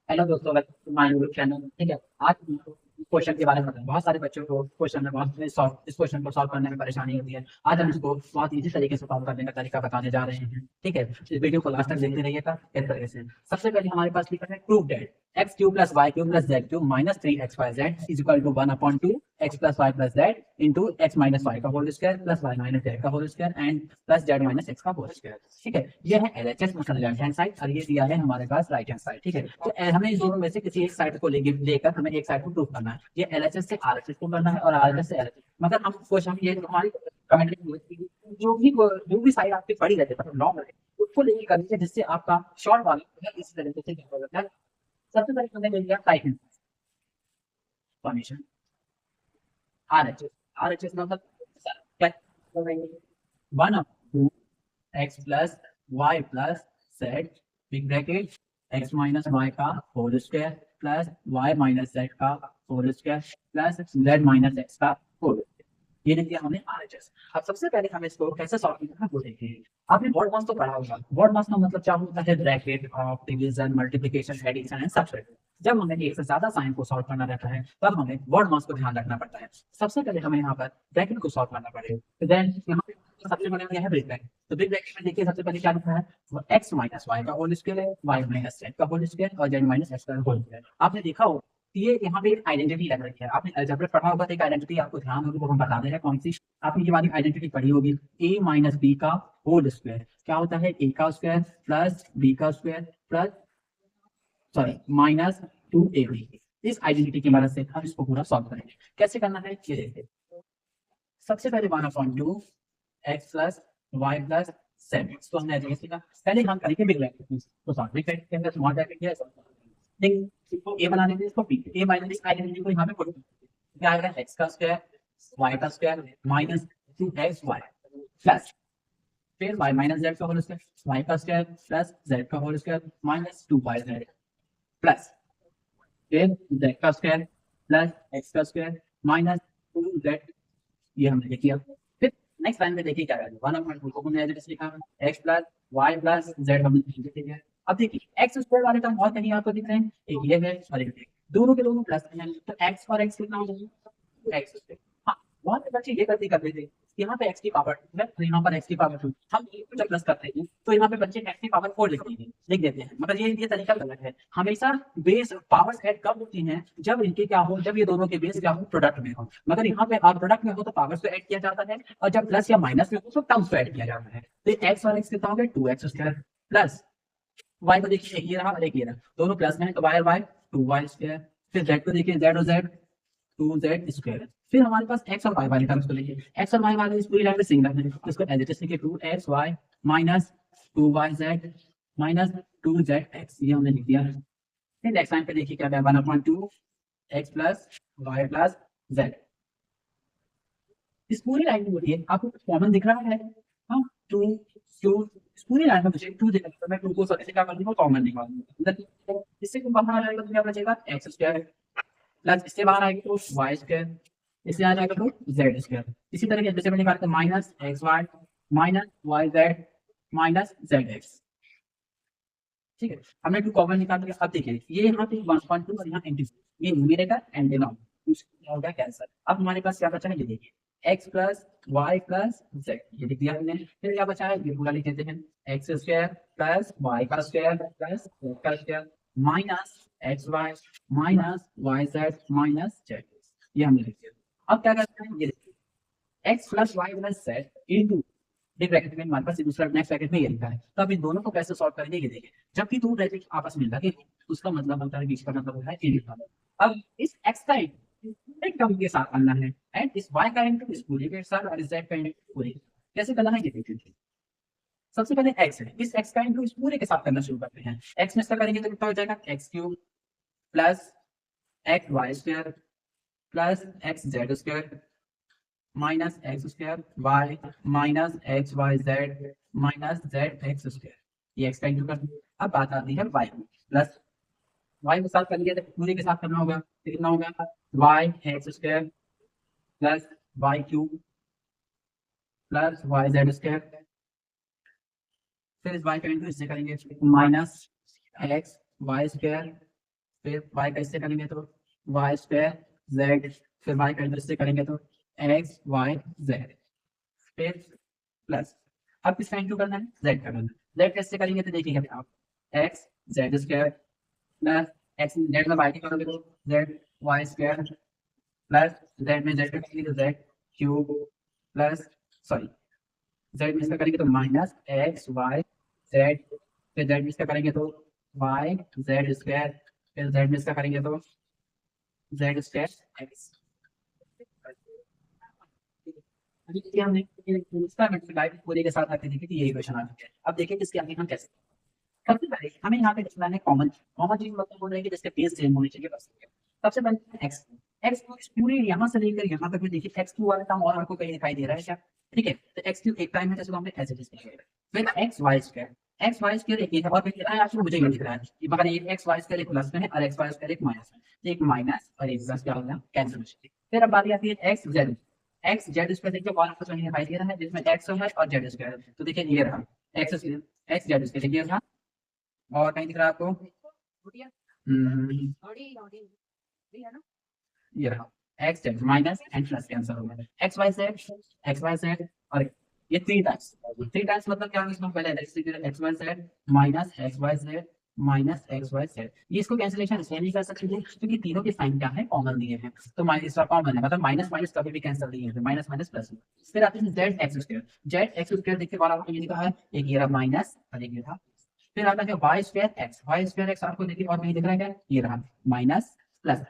Hello दोस्तों, welcome to my YouTube channel. ठीक है, आज क्वेश्चन के बारे में बताएं। बहुत सारे बच्चों को क्वेश्चन में बहुत इस क्वेश्चन को सॉल्व करने में परेशानी होती है। आज हम इसको बहुत इजी तरीके से सॉल्व करने का तरीका बताने जा रहे हैं। ठीक है, इस वीडियो को लास्ट तक देखते रहिएगा। इस तरीके से सबसे पहले हमारे पास लिखा है prove that X cube plus Y cube plus Z cube minus 3xyz is equal to 1/2 x plus Y plus Z into X minus Y का whole square plus Y minus Z का whole square and plus Z minus X का whole square. ठीक है, ये है LHS मतलब left hand side और ये दिया है हमारे पास राइट हैंड साइड। ठीक है, तो हमें इन दोनों में से किसी एक साइड को लेकर हमें एक साइड को प्रूव करना है। ये एलएचएस से आरएचएस को करना है और आरएचएस से एलएचएस, मतलब हम क्वेश्चन ये हमारी कमेंट में जो भी साइड आपकी पड़ी रहती है मतलब लॉन्ग रहे उसको लेके करनी है, जिससे आपका शॉर्ट वाला इस तरीके से क्या होगा। सबसे पहले हमने ले लिया right hand formation RHS. RHS मतलब क्या, 1/2 x plus Y plus Z big bracket X minus Y का whole square plus Y minus Z का whole square plus Z minus X का होल। ये लिख दिया हमने आरएचएस। अब सबसे पहले हम इसको कैसे सॉल्व करना है वो देखेंगे। आपने वर्ड मास तो पढ़ा होगा। वर्ड मास का मतलब क्या होता है? Bracket of division multiplication addition and subtraction. जब हमें एक से ज्यादा साइन को सॉल्व करना रहता है तब हमें वर्ड मास को ध्यान रखना पड़ता है। सबसे पहले हमें यहाँ पर ब्रैकेट को सॉल्व करना पड़ेगा। तो देन यहाँ पे सबसे बड़े में है बिग ब्रैकेट। तो बिग ब्रैकेट में देखिए सबसे पहले क्या लिखा है, वो एक्स माइनस वाई का होल स्क्वायर है, वाई माइनस जेड का होल स्क्वायर और जेड माइनस एक्स का होल स्क्वायर। आपने देखा हो ये यहाँ पे एक आइडेंटिटी लग रही है। आपने अलजेब्रा पढ़ा होगा तो एक आइडेंटिटी आपको ध्यान होगी, वो हम बता दे रहे हैं कौन सी। आपने ये वाली आइडेंटिटी पढ़ी होगी, ए माइनस बी का होल स्क्वायर क्या होता है? ए का स्क्वायर प्लस बी का square plus sorry minus 2ab। इस आइडेंटिटी की मदद से हम इसको पूरा सॉल्व करेंगे। कैसे करना है ये देखते हैं। सबसे पहले 1/2 x plus Y plus seven इसको हमने ऐसे सीखा। पहले हम करेंगे बिग ब्रैकेट तो सॉल्व भी करेंगे, अंदर स्मॉल ब्रैकेट किया देखिए ए बना लेंगे इसको बी। ए माइनस इस आइडेंटिटी को यहाँ पे पुट क्या आएगा? एक्स का स्क्वायर वाई का स्क्वायर माइनस 2xy प्लस फिर वाई माइनस जेड का होल स्क्वायर वाई का स्क्वायर प्लस जेड का whole square minus 2yz plus फिर जेड का स्क्वायर प्लस एक्स का स्क्वायर माइनस 2z। ये हमने लिख दिया। फिर नेक्स्ट लाइन में देखिए क्या है, 1/2 को हमने एज लिखा x plus Y plus z हमने लिख दिया। अब देखिए एक्स स्क्वायर वाले टर्म और कहीं आपको दिख रहे हैं, एक ये है और एक ये। दोनों के दोनों प्लस हैं तो एक्स और एक्स कितना हो जाएगा? X square. हाँ, वहां पे बच्चे ये गलती करते थे, यहाँ पे एक्स की पावर है तो यहाँ पर एक्स की पावर 2। हम ये जब प्लस करते हैं तो यहाँ पे बच्चे एक्स की पावर 4 लिख देते हैं मगर ये तरीका गलत है। हमेशा बेस पावर्स ऐड कब होती हैं? जब इनके क्या हो, जब ये दोनों के बेस क्या हो, प्रोडक्ट में हो। मगर यहाँ पे आप प्रोडक्ट में हो तो पावर्स को ऐड किया जाता है और जब प्लस या माइनस में हो तो टर्म्स को ऐड किया जाता है। तो एक्स और एक्स कितना हो गया? 2x² प्लस वाई को देखिए एक ये रहा और एक ये रहा, दोनों प्लस में है तो वाई और वाई 2y²। फिर जेड को देखिए जेड और जेड 2z²। फिर हमारे पास एक्स और वाई वाले टर्म्स को लेंगे। एक्स और वाई वाले इस पूरी लाइन में सिंगल है तो इसको एज इट इज लिखिए 2xy minus 2yz minus 2zx। ये हमने लिख दिया। फिर नेक्स्ट लाइन पे देखिए क्या है, 1/2 x plus Y plus z. इस पूरी लाइन में बोलिए आपको कुछ कॉमन दिख रहा है? हाँ, 2 2 इस पूरी लाइन में मुझे 2 दिख रहा है तो मैं 2 को सबसे क्या कर दूंगा? कॉमन निकाल दूंगा। मतलब इससे कोई बाहर आ जाएगा तो क्या बचेगा? एक्स स्क्वायर प्लस इससे बाहर आएगा तो वाई स्क्वायर, इससे आ जाएगा तो जेड स्क्वायर। इसी तरह के जैसे मैंने निकाला था minus x y minus y z minus z x. ठीक है, हमने 2 कॉमन निकाल लिया। अब देखिए ये यहाँ पे 1/2 और यहाँ इंटीग्रल, ये न्यूमरेटर एंड डिनोमिनेटर क्या हो गया? कैंसर। अब हमारे पास क्या बचा है? ये देखिए x plus Y plus z ये लिख दिया हमने। फिर क्या बचा है? ये पूरा लिख देते हैं एक्स स्क्वायर प्लस वाई का स्क्वायर प्लस जेड का square minus x y minus y z minus z. ये हमने लिख दिया। अब क्या करते हैं? ये देखिए x plus Y plus Z into एक ब्रैकेट में हमारे पास दूसरा नेक्स्ट ब्रैकेट में ये लिखा है। तो अब इन दोनों को कैसे सॉल्व करेंगे ये देखिए। जब भी दो ब्रैकेट आपस में लगे उसका मतलब होता है बीच का मतलब होता है इनइक्वल। अब इस x का एक टर्म के साथ करना है एंड इस y का इंटू इस पूरे के साथ और इस z का इंटू पूरे के साथ। कैसे करना है ये देखिए। सबसे पहले x है, इस x का इंटू इस पूरे के साथ करना शुरू करते हैं। x में इसका करेंगे तो कितना हो जाएगा? x³ plus xy² plus xz² minus x square y minus x y z minus z x square. ये एक्स का इंटू कर दिया। अब बात आती है वाई प्लस वाई के साथ कर लिया तो पूरे के साथ करना होगा तो कितना होगा? Y x square plus Y cube plus y z square. फिर इस वाई का इंटू इससे करेंगे माइनस एक्स वाई स्क्वायर फिर y का इससे करेंगे तो वाई स्क्वायर जेड, फिर y का इधर से करेंगे तो एक्स वाई जेड, फिर प्लस, अब किसका इंटू करना है, z का करना है। z कैसे करेंगे तो देखिए आप, x z square plus x z में बाई करोगे तो z y square plus z में जेड का करेंगे तो z cube plus, sorry z में इसका करेंगे तो माइनस एक्स वाई जेड, फिर जेड में इसका करेंगे तो वाई जेड स्क्वायर, फिर जेड में इसका करेंगे तो जेड स्क्वायर एक्स। अभी देखिए हमने इसका मल्टीप्लाई पूरे के साथ आके देखिए कि यही क्वेश्चन आ गया है। अब देखिए किसके आगे हम कैसे, सबसे पहले हमें यहाँ पे डिफाइन है कॉमन, कॉमन चीज मतलब बोल रहे हैं कि जिसके बेस सेम होनी चाहिए बस। सबसे पहले एक्स, एक्स को इस पूरे यहाँ से लेकर यहाँ तक में देखिए एक्स क्यू वाला टर्म और आपको कहीं दिखाई दे रहा है क्या, ठीक है, तो एक्स क्यू एक टाइम है जैसे तो हमने ऐसे लिख दिया। फिर एक्स वाई स्क्वायर एक है और फिर कितना है आपको, मुझे ये दिख रहा है कि मगर ये एक्स वाई स्क्वायर एक प्लस में है और एक्स वाई स्क्वायर एक माइनस में, तो एक माइनस और एक प्लस क्या हो गया, कैंसिल। फिर अब बारी आती है एक्स जेड स्क्वायर, देखिए और आपको कहीं दिखाई दे रहा है जिसमें एक्स है और जेड स्क्वायर है, तो देखिए ये रहा एक्स जेड स्क्वायर, ये रहा और कहीं दिख रहा है आपको, ये रहा x Z minus and plus के आंसर हो गया एक्स वाई जेड और ये थ्री टाइम्स मतलब क्या है, इसमें पहले x y z minus x y z, ये इसको कैंसिलेशन इसलिए नहीं कर सकते थे क्योंकि तीनों के साइन क्या है, कॉमन दिए हैं, तो माइनस इसका कॉमन है मतलब माइनस माइनस कभी भी कैंसिल नहीं है, माइनस माइनस प्लस। फिर आते हैं जेड एक्स स्क्वायर देखिए वाला आपको ये लिखा है, एक ये रहा माइनस और एक ये था, फिर आता है वाई स्क्वायर एक्स आपको देखिए और कहीं दिख रहा है क्या, ये रहा माइनस प्लस।